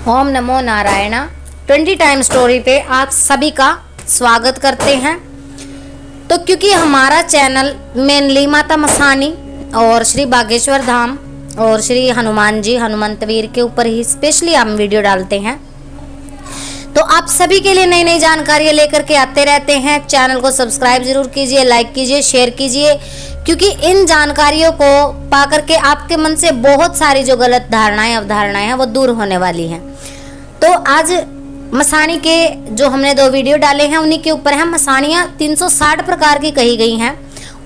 ओम नमो Narayan 20 time story पे आप सभी का स्वागत करते हैं। तो क्योंकि हमारा चैनल मेनली माता मसानी और श्री बागेश्वर धाम और श्री हनुमान जी हनुमंतवीर के ऊपर ही स्पेशली हम वीडियो डालते हैं, तो आप सभी के लिए नई नई जानकारियाँ लेकर के आते रहते हैं। चैनल को सब्सक्राइब जरूर कीजिए, लाइक कीजिए, शेयर कीजिए, क्योंकि इन जानकारियों को पाकर के आपके मन से बहुत सारी जो गलत धारणाएं अवधारणाएं हैं वो दूर होने वाली हैं। तो आज मसानी के जो हमने 2 वीडियो डाले हैं उन्हीं के ऊपर है। मसानियाँ 360 प्रकार की कही गई हैं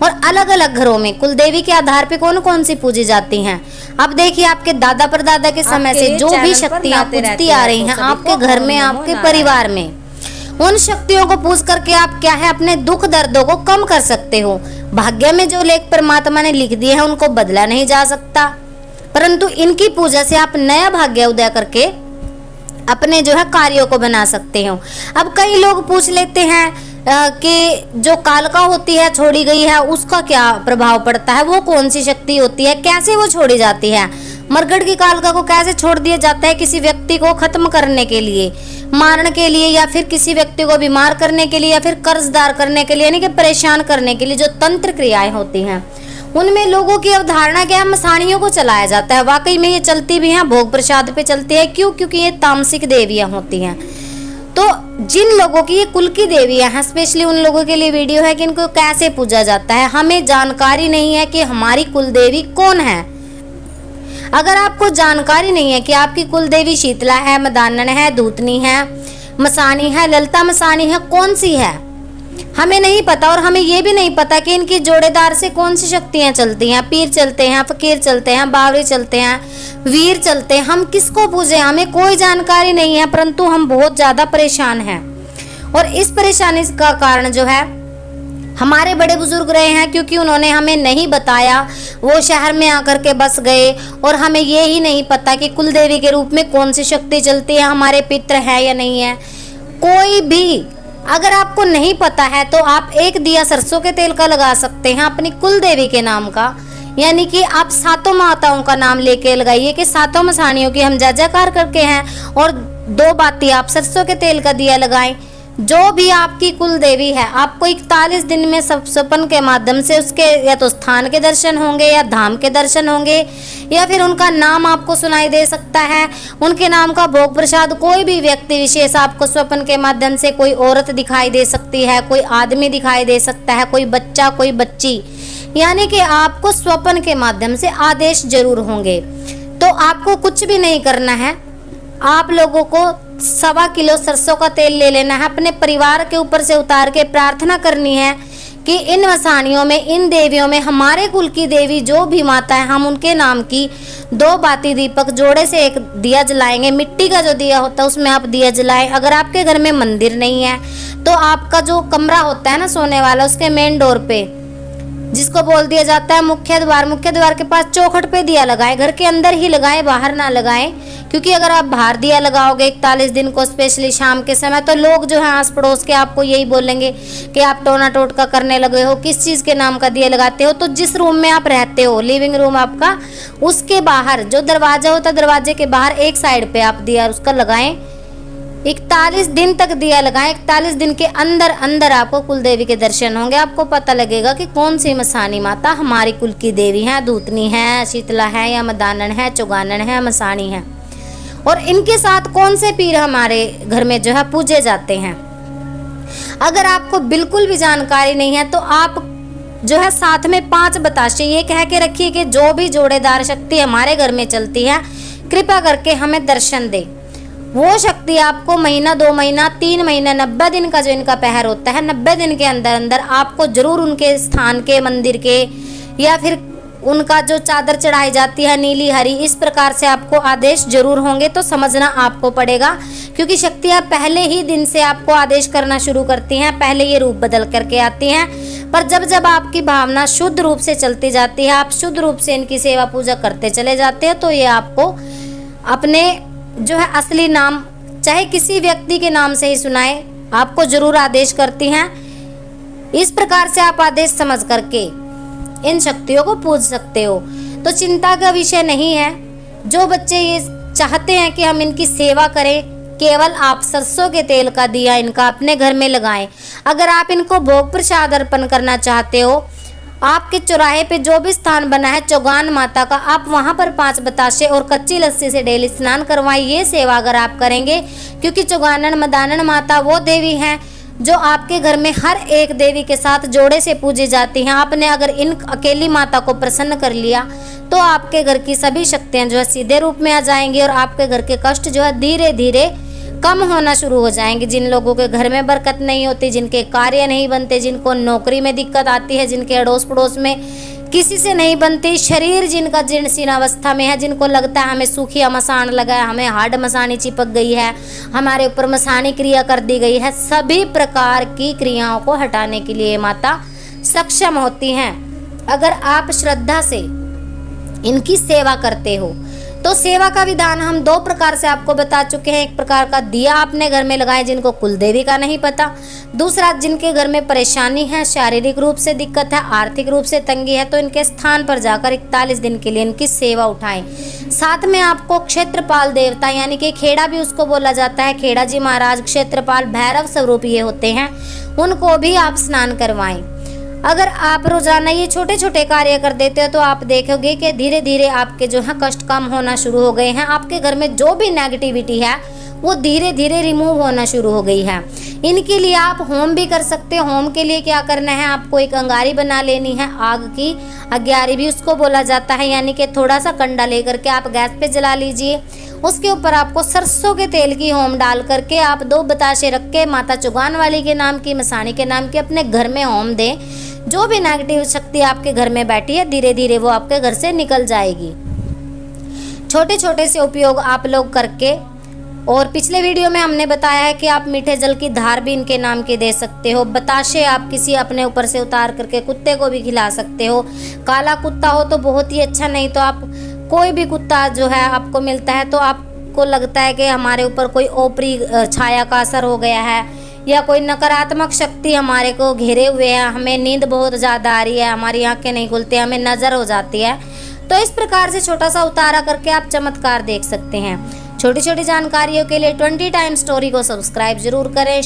और अलग अलग घरों में कुलदेवी के आधार पे कौन कौन सी पूजी जाती हैं। अब देखिए, आपके दादा परदादा के समय से जो भी शक्तियाँ पूजती आ रही हैं आपके घर में, आपके परिवार में, उन शक्तियों को पूज करके आप क्या है अपने दुख दर्दों को कम कर सकते हो। भाग्य में जो लेख परमात्मा ने लिख दिए हैं उनको बदला नहीं जा सकता, परंतु इनकी पूजा से आप नया भाग्य उदय करके अपने जो है कार्यों को बना सकते हो। अब कई लोग पूछ लेते हैं कि जो कालका होती है छोड़ी गई है उसका क्या प्रभाव पड़ता है, वो कौन सी शक्ति होती है, कैसे वो छोड़ी जाती है। मरगढ़ की कालका को कैसे छोड़ दिया जाता है? किसी व्यक्ति को खत्म करने के लिए, मारने के लिए, या फिर किसी व्यक्ति को बीमार करने के लिए, या फिर कर्जदार करने के लिए, यानी कि परेशान करने के लिए जो तंत्र क्रियाएं होती हैं उनमें लोगों की अवधारणा क्या है, मसानियों को चलाया जाता है। वाकई में ये चलती भी हैं, भोग प्रसाद पे चलती है। क्यों? क्योंकि ये तामसिक देवियां होती हैं। तो जिन लोगों की ये कुल की देवियां हैं, स्पेशली उन लोगों के लिए वीडियो है कि इनको कैसे पूजा जाता है। हमें जानकारी नहीं है कि हमारी कुल देवी कौन है। अगर आपको जानकारी नहीं है कि आपकी कुल देवी शीतला है, मदानन है, धूतनी है, मसानी है, ललता मसानी है, कौन सी है हमें नहीं पता। और हमें ये भी नहीं पता कि इनकी जोड़ेदार से कौन सी शक्तियां चलती हैं। पीर चलते हैं, फकीर चलते हैं, बावरी चलते हैं, वीर चलते हैं। हम किसको पूजे, हमें कोई जानकारी नहीं है, परंतु हम बहुत ज्यादा परेशान हैं। और इस परेशानी का कारण जो है हमारे बड़े बुजुर्ग रहे हैं, क्योंकि उन्होंने हमें नहीं बताया। वो शहर में आकर के बस गए और हमें ये ही नहीं पता कि कुल देवी के रूप में कौन सी शक्ति चलती है, हमारे पितृ है या नहीं है। कोई भी अगर आपको नहीं पता है तो आप एक दिया सरसों के तेल का लगा सकते हैं अपनी कुल देवी के नाम का, यानी कि आप सातों माताओं का नाम लेके लगाइए कि सातों मसानियों की हम जय जयकार करके हैं, और 2 बाती आप सरसों के तेल का दिया लगाएं। जो भी आपकी कुल देवी है आपको 41 दिन में सपन के माध्यम से उसके या तो स्थान के दर्शन होंगे, या धाम के दर्शन होंगे, या फिर उनका नाम आपको सुनाई दे सकता है। उनके नाम का भोग प्रसाद कोई भी व्यक्ति विशेष आपको स्वप्न के माध्यम से, कोई औरत दिखाई दे सकती है, कोई आदमी दिखाई दे सकता है, कोई बच्चा, कोई बच्ची, यानी कि आपको स्वप्न के माध्यम से आदेश जरूर होंगे। तो आपको कुछ भी नहीं करना है, आप लोगों को 1.25 किलो सरसों का तेल ले लेना है, अपने परिवार के ऊपर से उतार के प्रार्थना करनी है कि इन मसानियों में, इन देवियों में, हमारे कुल की देवी जो भी माता है, हम उनके नाम की 2 बाती दीपक जोड़े से एक दिया जलाएंगे। मिट्टी का जो दिया होता है उसमें आप दिया जलाएं। अगर आपके घर में मंदिर नहीं है तो आपका जो कमरा होता है ना सोने वाला, उसके मेन डोर पे, जिसको बोल दिया जाता है मुख्य द्वार के पास चौखट पे दिया लगाएं। घर के अंदर ही लगाएं, बाहर ना लगाएं, क्योंकि अगर आप बाहर दिया लगाओगे 41 दिन को, स्पेशली शाम के समय, तो लोग जो है आस पड़ोस के आपको यही बोलेंगे कि आप टोना टोटका करने लगे हो, किस चीज़ के नाम का दिया लगाते हो। तो जिस रूम में आप रहते हो, लिविंग रूम आपका, उसके बाहर जो दरवाजा होता है, दरवाजे के बाहर एक साइड पे आप दिया उसका लगाएं। 41 दिन तक दिया लगाएं। 41 दिन के अंदर अंदर आपको कुल देवी के दर्शन होंगे। आपको पता लगेगा कि कौन सी मसानी माता हमारी कुल की देवी है, धूतनी है, शीतला है, या मदानन है, चौगानन है, मसानी है, और इनके साथ कौन से पीर हमारे घर में जो है पूजे जाते हैं। अगर आपको बिल्कुल भी जानकारी नहीं है तो आप जो है साथ में 5 बताशे ये कह के रखिए कि जो भी जोड़ेदार शक्ति हमारे घर में चलती है कृपया करके हमें दर्शन दे। वो शक्ति आपको महीना, 2 महीना, 3 महीना, 90 दिन का जो इनका पहर होता है, 90 दिन के अंदर अंदर आपको जरूर उनके स्थान के, मंदिर के, या फिर उनका जो चादर चढ़ाई जाती है नीली हरी, इस प्रकार से आपको आदेश जरूर होंगे। तो समझना आपको पड़ेगा, क्योंकि शक्तियाँ पहले ही दिन से आपको आदेश करना शुरू करती हैं, पहले ये रूप बदल करके आती हैं। पर जब जब आपकी भावना शुद्ध रूप से चलती जाती है, आप शुद्ध रूप से इनकी सेवा पूजा करते चले जाते हैं, तो ये आपको अपने जो है असली नाम, चाहे किसी व्यक्ति के नाम से ही सुनाए, आपको जरूर आदेश करती हैं। इस प्रकार से आप आदेश समझ करके इन शक्तियों को पूज सकते हो। तो चिंता का विषय नहीं है। जो बच्चे ये चाहते हैं कि हम इनकी सेवा करें, केवल आप सरसों के तेल का दिया इनका अपने घर में लगाएं। अगर आप इनको भोग प्रसाद अर्पण करना चाहते हो, आपके चौराहे पे जो भी स्थान बना है चौगान माता का, आप वहां पर 5 बताशे और कच्ची लस्सी से डेली स्नान करवाएं। ये सेवा अगर आप करेंगे, क्योंकि चौगानन मदानन माता वो देवी हैं जो आपके घर में हर एक देवी के साथ जोड़े से पूजी जाती हैं। आपने अगर इन अकेली माता को प्रसन्न कर लिया तो आपके घर की सभी शक्तियां जो है सीधे रूप में आ जाएंगी और आपके घर के कष्ट जो है धीरे धीरे कम होना शुरू हो जाएंगे। जिन लोगों के घर में बरकत नहीं होती, जिनके कार्य नहीं बनते, जिनको नौकरी में दिक्कत आती है, जिनके अड़ोस पड़ोस में किसी से नहीं बनती, शरीर जिनका जीर्ण अवस्था में है, जिनको लगता है हमें सूखिया मसान लगा है, हमें हार्ड मसानी चिपक गई है, हमारे ऊपर मसानी क्रिया कर दी गई है, सभी प्रकार की क्रियाओं को हटाने के लिए माता सक्षम होती हैं। अगर आप श्रद्धा से इनकी सेवा करते हो तो सेवा का विधान हम 2 प्रकार से आपको बता चुके हैं। एक प्रकार का दिया अपने घर में लगाएं जिनको कुल देवी का नहीं पता, दूसरा जिनके घर में परेशानी है, शारीरिक रूप से दिक्कत है, आर्थिक रूप से तंगी है, तो इनके स्थान पर जाकर 41 दिन के लिए इनकी सेवा उठाएं। साथ में आपको क्षेत्रपाल देवता यानी कि खेड़ा भी उसको बोला जाता है, खेड़ा जी महाराज क्षेत्रपाल भैरव स्वरूप ये होते हैं, उनको भी आप स्नान करवाएं। अगर आप रोजाना ये छोटे छोटे कार्य कर देते हो तो आप देखोगे कि धीरे धीरे आपके जो है कष्ट कम होना शुरू हो गए हैं। आपके घर में जो भी नेगेटिविटी है वो धीरे धीरे रिमूव होना शुरू हो गई है। इनके लिए आप होम भी कर सकते हो। होम के लिए क्या करना है, आपको एक अंगारी बना लेनी है, आग की अग्यारी भी उसको बोला जाता है, यानी कि थोड़ा सा कंडा लेकर के आप गैस पे जला लीजिए। उसके ऊपर आपको सरसों के तेल की होम डाल करके आप 2 बताशे रख के माता चौगान वाली के नाम की, मसानी के नाम की अपने घर में होम दें। जो भी नेगेटिव शक्ति आपके घर में बैठी है धीरे धीरे वो आपके घर से निकल जाएगी। छोटे छोटे से उपयोग आप लोग करके, और पिछले वीडियो में हमने बताया है कि आप मीठे जल की धार भी इनके नाम की दे सकते हो। बताशे आप किसी अपने ऊपर से उतार करके कुत्ते को भी खिला सकते हो। काला कुत्ता हो तो बहुत ही अच्छा, नहीं तो आप कोई भी कुत्ता जो है आपको मिलता है तो आपको लगता है कि हमारे ऊपर कोई ओपरी छाया का असर हो गया है या कोई नकारात्मक शक्ति हमारे को घेरे हुए है, हमें नींद बहुत ज़्यादा आ रही है, हमारी आंखें नहीं खुलती, हमें नज़र हो जाती है, तो इस प्रकार से छोटा सा उतारा करके आप चमत्कार देख सकते हैं। छोटी छोटी जानकारियों के लिए 20 टाइम स्टोरी को सब्सक्राइब जरूर करें।